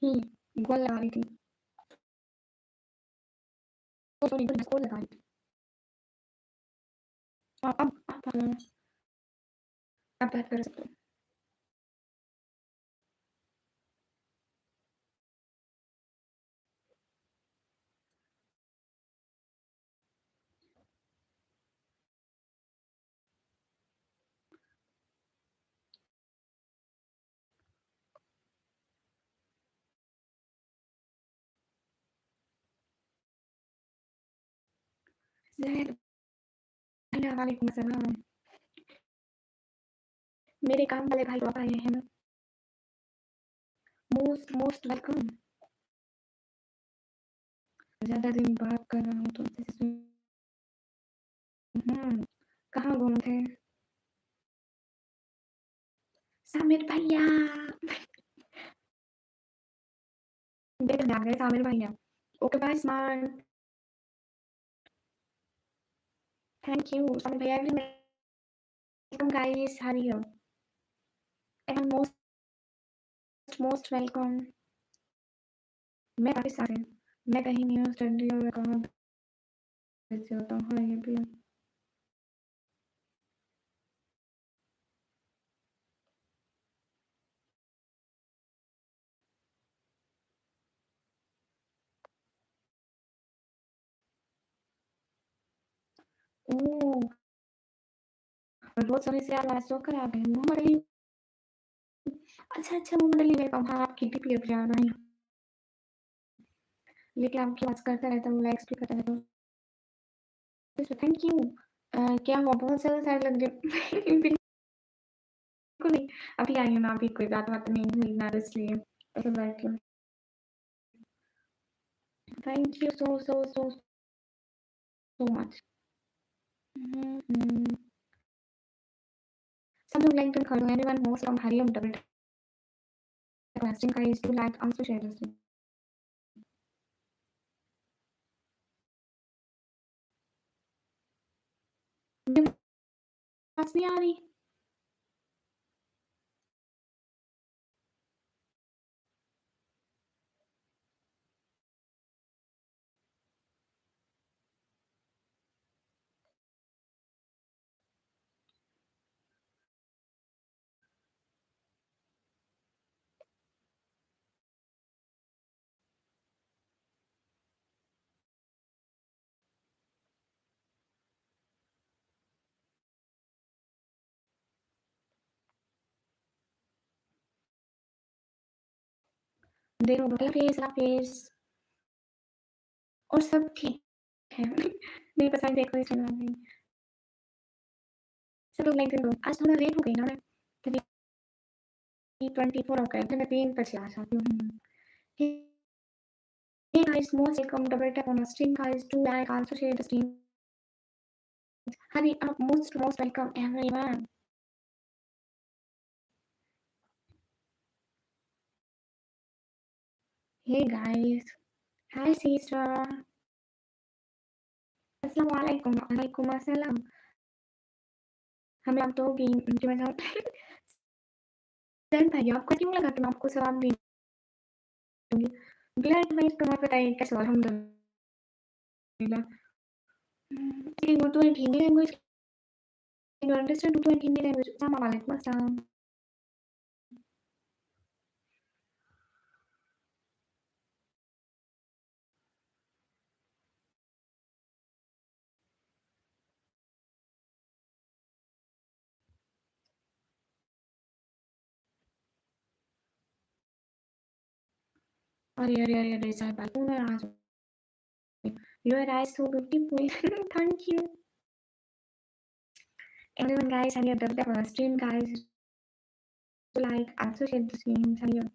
ही गोल लगा रही थी। ओ सॉरी गोल लगा रही थी। अब बात कर सकते हो। ज़ैद वालेकुम अस्सलाम। मेरे काम वाले भाई वापस आए हैं। Most most welcome. ज़्यादा दिन बात कर रहा हूँ तुमसे। कहाँ गुम थे? सामिर भैया बेटे आ गए सामिर भैया। Okay bye smart. Thank you Samir भैया। Welcome guys, how are you? And most welcome. मैं पाकिस्तान से। मैं कहीं नहीं हूँ, स्टडी और कहाँ बिजी होता हूँ। हाँ ये भी है। ओह बहुत सोने से यार मैच कर आ गए मोहम्मद अली। अच्छा मोहम्मद अली वेलकम। हाँ आपकी डीपी पे आ रहा है लेकिन आपकी बात करता रहता हूँ, लाइक्स भी करता रहता हूँ। Thank you. क्या हुआ, बहुत ज़्यादा सैड लग रही है? बिल्कुल नहीं। अभी आई हूँ ना, अभी कोई बात नहीं हुई ना, इसलिए ऐसे बैठी हूँ। Thank you so much. सब लोग लाइक कर दो। एवरीवन मोस्ट फ्रॉम हरियम double casting guys to like also share this link. मुझे आवाज़ नहीं आ रही। देखो बटला फेस और सब ठीक है। मेरी पसंद देखो इस चैनल में। सब लोग लाइक कर दो। आज थोड़ा लेट हो गई ना मैं। तभी 24 हो गए थे, मैं 3 बजे आ जाती हूँ। Hey guys, most welcome. Double tap on the stream guys. Do like, also share the stream. Hurry up, most welcome everyone. Hey guys. Hi sister. Assalamualaikum. Alaikum assalam. हमें आप तो की वजह जैन भाई आपको क्यों लगा कि मैं आपको सलाम नहीं दूँगी? ब्लड भाई तुम्हें पता है कैसे अल्हम्दुलिल्लाह। Speaking Urdu and Hindi language. Can you understand Urdu and Hindi language? Assalamualaikum assalam. अरे साहिबा क्यों नाराज़ हो? Your eyes so beautiful. Thank you. Everyone guys, and your double stream guys. Like also share the stream. and your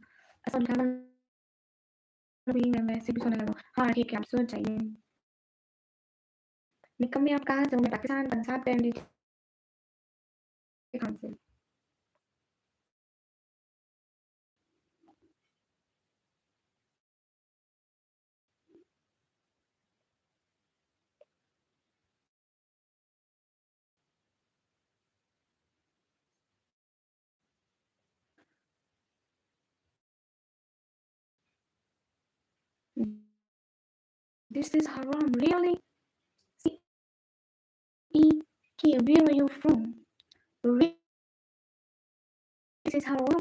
assalamualaikum भी मैं वैसे भी सोने लगा हूँ। हाँ ठीक है, आप सो जाइए। निकम्मी आप कहाँ से हो? मैं पाकिस्तान, पंजाब, दिल्ली कहाँ से? This is haram, really? CEK, where are you from? Really? This is haram?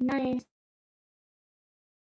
nice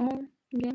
okay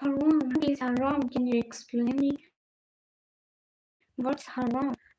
haram what is haram can you explain me what's haram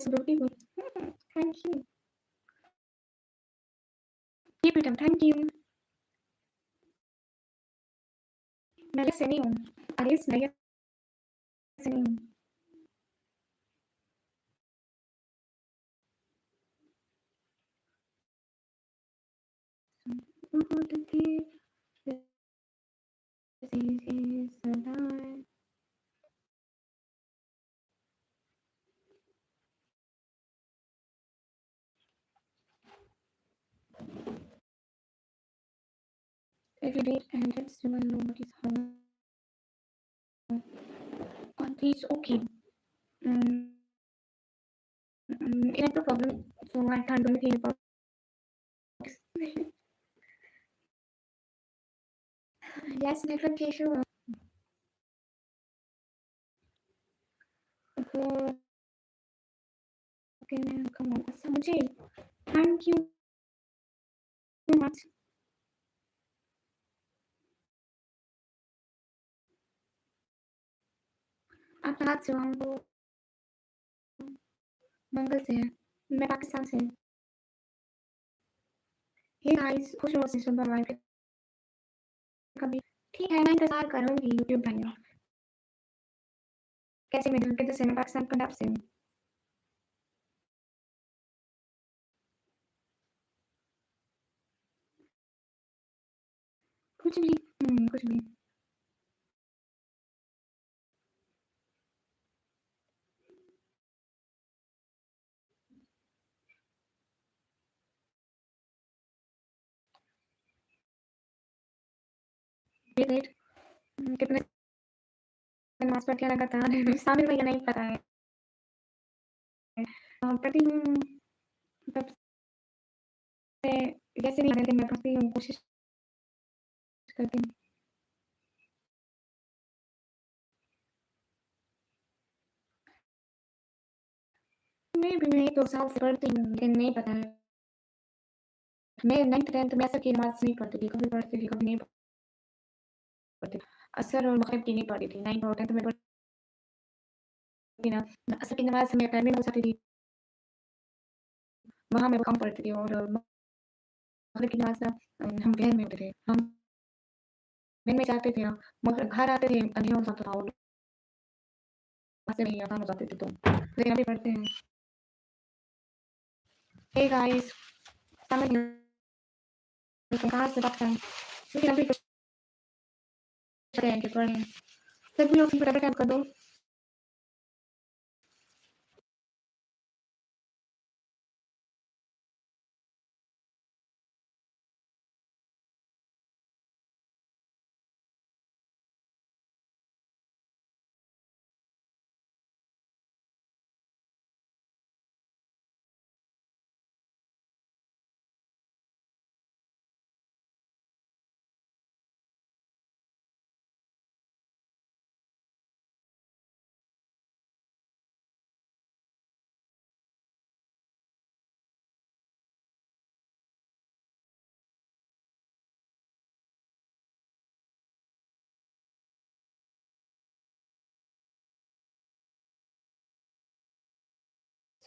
so beautiful thank you keep it up thank you मैं लिख नहीं हूँ Ellyse मैं लिख नहीं हूँ If you date and it's you know what is haram on these okay it's a problem so I can't do anything about this yes network issue okay come on मुझे thank you so much आप कहाँ से हो हम तो मंगल से हैं मैं पाकिस्तान से हे गाइस खुश रहो सिस्टम पर वाइफ कभी ठीक है मैं इंतजार करूंगी यूट्यूब भाइयों कैसे मैं दिल से मैं पाकिस्तान पंजाब से हूँ कुछ भी कुछ भी ये डेट कितने नमाज पढ़ के लगातार साबिर भैया नहीं पता है पढ़ती हूँ तब से जैसे भी आने मैं पढ़ती हूँ कोशिश करती हूँ मैं भी मैं 2 साल से पढ़ती हूँ लेकिन नहीं पता है मैं 9th 10th में असर की नमाज़ नहीं पढ़ती थी, कभी पढ़ती थी, कभी नहीं पढ़ती थी। असर और मग़रिब की नहीं पढ़ती थी, 9th और 10th में पढ़ती ना, असर की नमाज़ मैं टाइम में हो जाती थी, वहाँ मैं कम पढ़ती थी और मग़रिब की नमाज़ ना हम वैन में होते थे, हम वैन में जाते थे ना, मगर घर आते थे, अंधेरा हो जाता था और वहाँ से नहीं आसान हो जाते थे तो लेकिन अभी पढ़ते हैं। हे गाइस समझ नहीं कहाँ से बात करें, लेकिन अभी कुछ करें कि पढ़ें। सभी लोग फटाफट टाइप कर दो।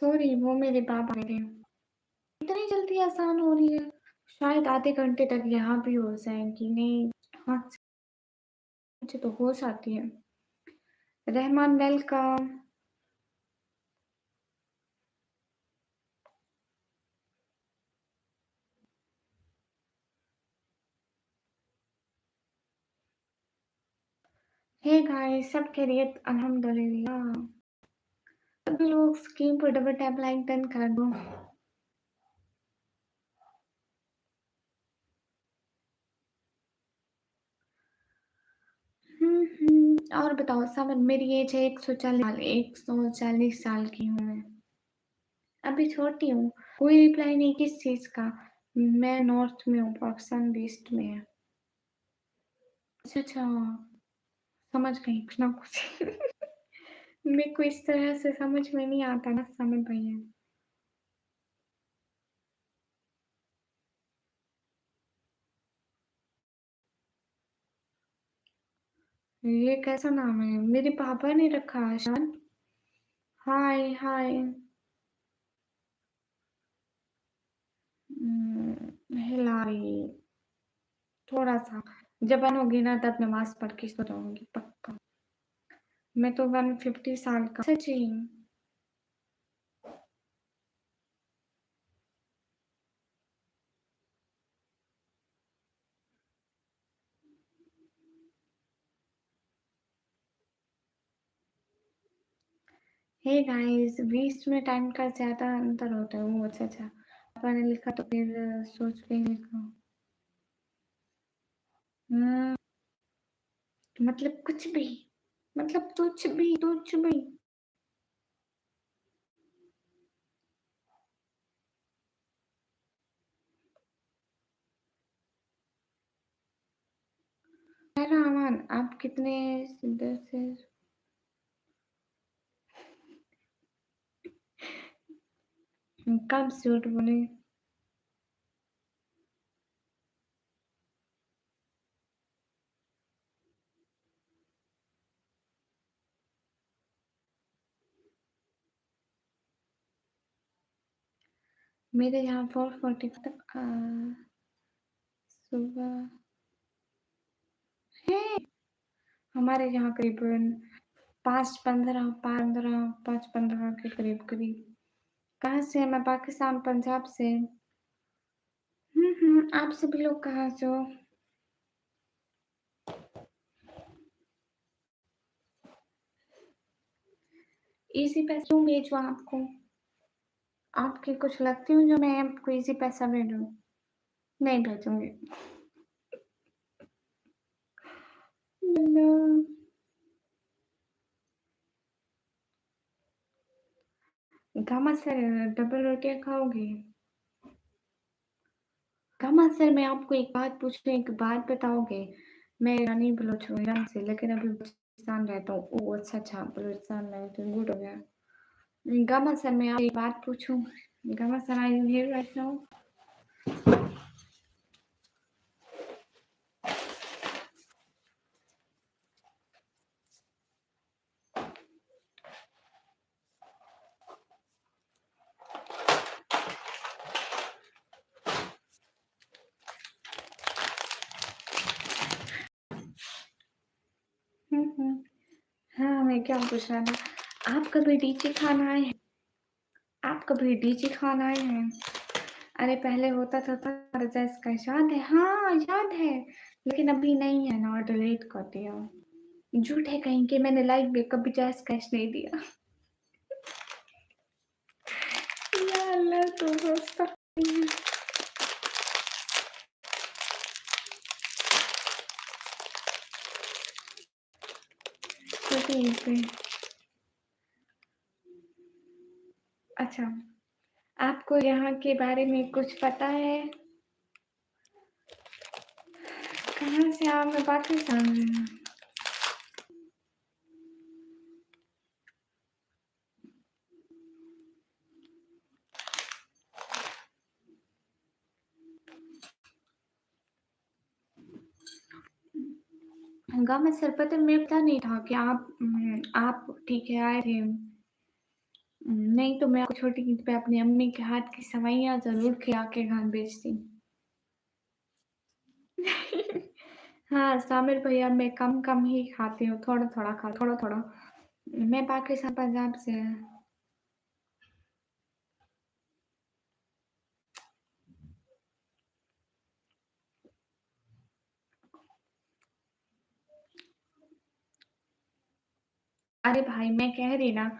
सॉरी वो मेरे पापा आ गए थे। इतनी जल्दी आसान हो रही है, शायद आधे घंटे तक यहाँ भी हो जाएँगी, नहीं हाँ, मुझे तो होश आती है। रहमान वेलकम। हे गाइस सब खैरियत अल्हम्दुलिल्लाह। सभी लोग स्क्रीन पर डबल टैप लाइक डन कर दो। और बताओ समर, मेरी एज है 140 साल की हूँ मैं। अभी छोटी हूँ। कोई रिप्लाई नहीं किस चीज़ का? मैं नॉर्थ में हूँ, पाकिस्तान वेस्ट में है। अच्छा, अच्छा, समझ गई कुछ ना कुछ। मेरे को इस तरह से समझ में नहीं आता ना समर भैया। ये कैसा नाम है? मेरे पापा ने रखा आशान। हाय, हाय। हिलारी। थोड़ा-सा। जब बनोगी ना तब नमाज़ पढ़ के सो जाऊँगी पक्का। मैं तो 150 साल का सच्ची। हे गाइस, बीच में टाइम का ज़्यादा अंतर होता है। ओह! अच्छा, अच्छा। पापा ने लिखा तो फिर सोच के ही लिखा। हुँ, मतलब कुछ भी। मतलब कुछ भी। मेरा अमन, आप कितने इधर से कब झूठ बोले? मेरे यहाँ 4:40 तक सुबह है। हमारे यहाँ करीबन 5:15 के करीब-करीब। कहाँ से है? मैं पाकिस्तान, पंजाब से। आप सभी लोग कहाँ से हो? ईज़ी पैसा क्यों भेजूँ आपको? आपकी कुछ लगती हूँ जो मैं आपको ईज़ी पैसा भेजूँ? नहीं भेजूँगी। अल्लाह! घामा सर, डबल रोटियाँ खाओगे? घामा सर, मैं आपको एक बात पूछूँ, एक बात बताओगे? मैं ईरानी बलूच हूँ, ईरान से, लेकिन अभी बलूचिस्तान रहता हूँ। ओह! अच्छा, अच्छा, बलूचिस्तान में रहते हो, गुड हो गया। गामा सर, मैं आपसे एक बात पूछूँ? Gama sir, are you here right now? हुँ। हाँ, मैं क्या पूछ रहा था? आप कभी डीजे खाना आए हैं? आप कभी डीजे खाना आए हैं? अरे पहले होता था जैज़ का याद है? हाँ, याद है, लेकिन अभी नहीं है ना, डिलीट कर दिया। झूठ है कहीं के, मैंने लाइव में कभी जैज़ कैश नहीं दिया। या अल्लाह तू हँसता तो ठीक है। अच्छा, आपको यहाँ के बारे में कुछ पता है? कहाँ से आप? मैं पाकिस्तान में हूँ। गामा सर, पता है मेरे पता नहीं था कि आप ठीक है आए थे। नहीं तो मैं आपको छोटी ईद पे अपनी अम्मी के हाथ की सेवइयाँ ज़रूर खिला के घर भेजती। हाँ, सामिर भैया, मैं कम-कम ही खाती हूँ, थोड़ा-थोड़ा थोड़ा-थोड़ा। मैं पाकिस्तान, पंजाब से। अरे भाई, मैं कह रही ना,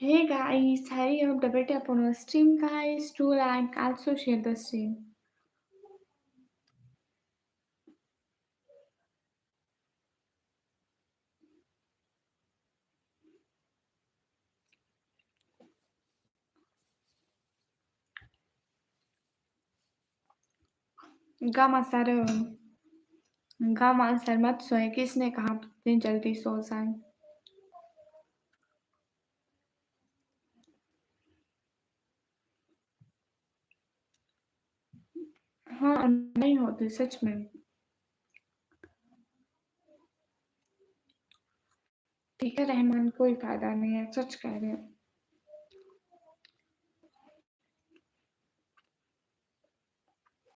Hey guys, hurry up, double tap on our stream guys, do like, also share the stream. Gamma sir, Gamma sir मत सोए, किसने कहा इतनी जल्दी सो जाए? हाँ नहीं होती सच में. ठीक है रहमान, कोई फायदा नहीं है, सच कह रहे हैं.